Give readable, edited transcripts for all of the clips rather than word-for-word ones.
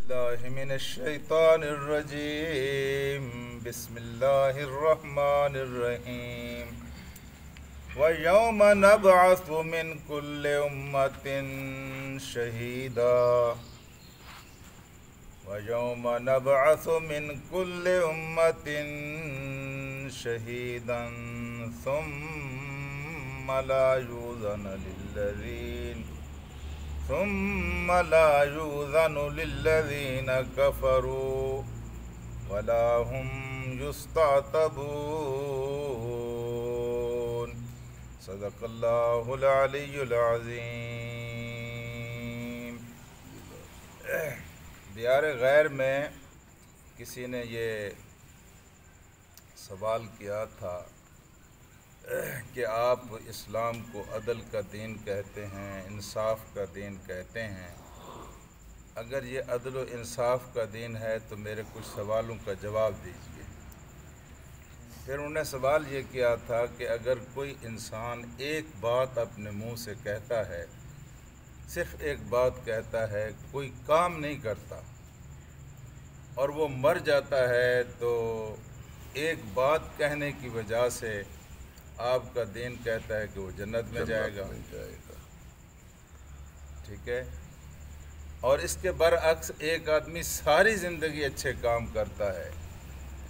الله من الشيطان الرجيم. بسم الله الرحمن الرحيم. ويوم نبعث من كل أمة شهيدا ويوم نبعث من كل أمة شهيدا ثم لا يؤذن للذين كفروا ولا هم يستعتبون. صدق اللہ العلی العظیم. دیار غیر میں کسی نے یہ سوال کیا تھا کہ آپ اسلام کو عدل کا دین کہتے ہیں، انصاف کا دین کہتے ہیں، اگر یہ عدل و انصاف کا دین ہے تو میرے کچھ سوالوں کا جواب دیجیے. پھر انہوں نے سوال یہ کیا تھا کہ اگر کوئی انسان ایک بات اپنے منہ سے کہتا ہے، صرف ایک بات کہتا ہے، کوئی کام نہیں کرتا اور وہ مر جاتا ہے، تو ایک بات کہنے کی وجہ سے آپ کا دین کہتا ہے کہ وہ جنت میں جائے گا. ٹھیک ہے. اور اس کے برعکس ایک آدمی ساری زندگی اچھے کام کرتا ہے،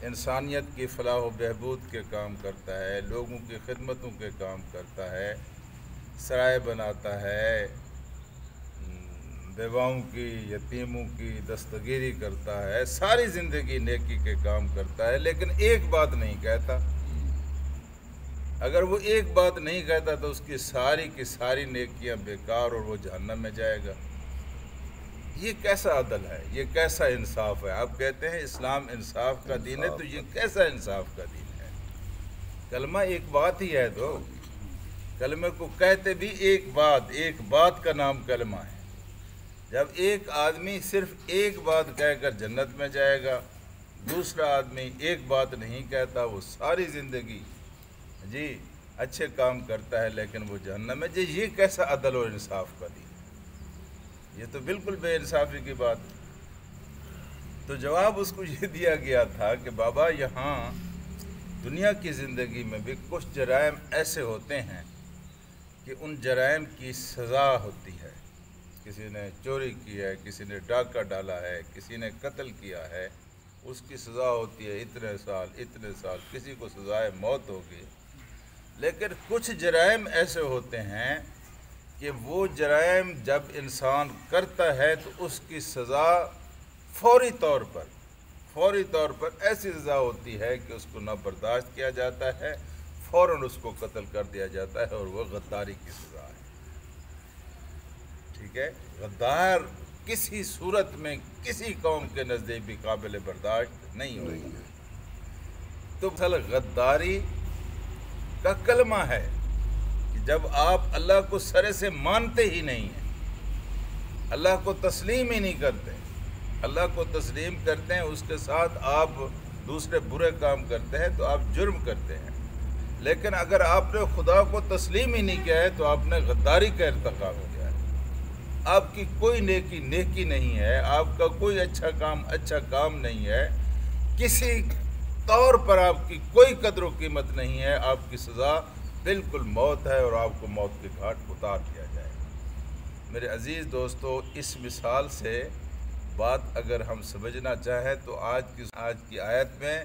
انسانیت کی فلاح و بہبود کے کام کرتا ہے، لوگوں کی خدمتوں کے کام کرتا ہے، سرائے بناتا ہے، بیواؤں کی، یتیموں کی دستگیری کرتا ہے، ساری زندگی نیکی کے کام کرتا ہے، لیکن ایک بات نہیں کہتا. اگر وہ ایک بات نہیں کہتا تو اس کی ساری کی ساری نیکیاں بیکار اور وہ جہنم میں جائے گا. یہ کیسا عدل ہے؟ یہ کیسا انصاف ہے؟ آپ کہتے ہیں اسلام انصاف کا دین ہے، تو یہ کیسا انصاف کا دین ہے؟ کلمہ ایک بات ہی ہے. تو کلمے کو کہتے بھی ایک بات کا نام کلمہ ہے. جب ایک آدمی صرف ایک بات کہہ کر جنت میں جائے گا، دوسرا آدمی ایک بات نہیں کہتا، وہ ساری زندگی اچھے کام کرتا ہے لیکن وہ جہنم میں. یہ کیسا عدل و انصاف کا دین؟ یہ تو بالکل بے انصافی کی بات ہے. تو جواب اس کو یہ دیا گیا تھا کہ بابا، یہاں دنیا کی زندگی میں بھی کچھ جرائم ایسے ہوتے ہیں کہ ان جرائم کی سزا ہوتی ہے. کسی نے چوری کی ہے، کسی نے ڈاکہ ڈالا ہے، کسی نے قتل کیا ہے، اس کی سزا ہوتی ہے اتنے سال، کسی کو سزائے موت ہوگی. لیکن کچھ جرائم ایسے ہوتے ہیں کہ وہ جرائم جب انسان کرتا ہے تو اس کی سزا فوری طور پر ایسی سزا ہوتی ہے کہ اس کو نہ برداشت کیا جاتا ہے، فوراً اس کو قتل کر دیا جاتا ہے، اور وہ غداری کی سزا ہے. ٹھیک ہے. غدار کسی صورت میں کسی قوم کے نزدیک بھی قابل برداشت نہیں ہوگا. تو غداری کا کلمہ ہے کہ جب آپ اللہ کو سرے سے مانتے ہی نہیں ہیں، اللہ کو تسلیم ہی نہیں کرتے، اللہ کو تسلیم کرتے ہیں، اس کے ساتھ آپ دوسرے برے کام کرتے ہیں، تو آپ جرم کرتے ہیں. لیکن اگر آپ نے خدا کو تسلیم ہی نہیں کیا ہے تو آپ نے غداری کا ارتکاب کیا ہے. آپ کی کوئی نیکی نہیں ہے، آپ کا کوئی اچھا کام نہیں ہے، کسی طور پر آپ کی کوئی قدر و قیمت نہیں ہے. آپ کی سزا بالکل موت ہے اور آپ کو موت کے گھاٹ اتار دیا جائے گا. میرے عزیز دوستو، اس مثال سے بات اگر ہم سمجھنا چاہیں تو آج کی آیت میں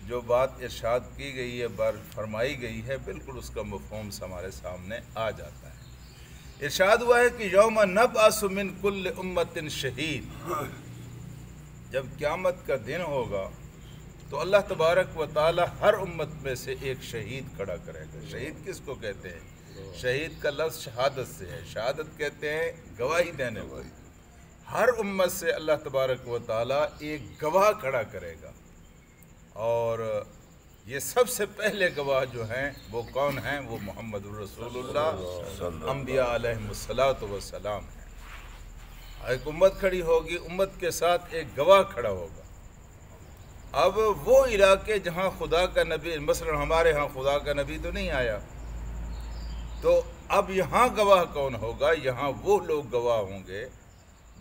جو بات ارشاد کی گئی ہے، فرمائی گئی ہے، بالکل اس کا مفہوم ہمارے سامنے آ جاتا ہے. ارشاد ہوا ہے کہ یوم نبعث من کل امت شہید. جب قیامت کا دن ہوگا تو اللہ تبارک و تعالی ہر امت میں سے ایک شہید کھڑا کرے گا. شہید کس کو کہتے ہیں؟ شہید کا لفظ شہادت سے ہے. شہادت کہتے ہیں گواہی دینے کو. ہر امت سے اللہ تبارک و تعالی ایک گواہ کھڑا کرے گا، اور یہ سب سے پہلے گواہ جو ہیں وہ کون ہیں؟ وہ محمد الرسول اللہ انبیاء علیہم السلام ہیں. ایک امت کھڑی ہوگی، امت کے ساتھ ایک گواہ کھڑا ہوگا. اب وہ علاقے جہاں خدا کا نبی، مثلا ہمارے ہاں خدا کا نبی تو نہیں آیا، تو اب یہاں گواہ کون ہوگا؟ یہاں وہ لوگ گواہ ہوں گے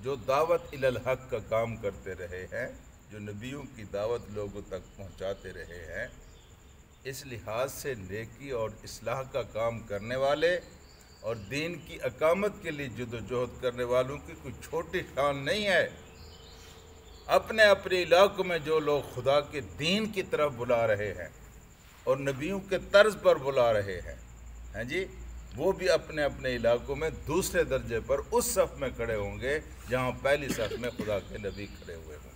جو دعوت الی الحق کا کام کرتے رہے ہیں، جو نبیوں کی دعوت لوگوں تک پہنچاتے رہے ہیں، اس لحاظ سے نیکی اور اصلاح کا کام کرنے والے اور دین کی اقامت کے لیے جدوجہد کرنے والوں کی کوئی چھوٹی شان نہیں ہے۔ اپنے اپنے علاقوں میں جو لوگ خدا کے دین کی طرف بلا رہے ہیں اور نبیوں کے طرز پر بلا رہے ہیں، ہاں جی، وہ بھی اپنے اپنے علاقوں میں دوسرے درجے پر اس صف میں کھڑے ہوں گے جہاں پہلی صف میں خدا کے نبی کھڑے ہوئے ہوں۔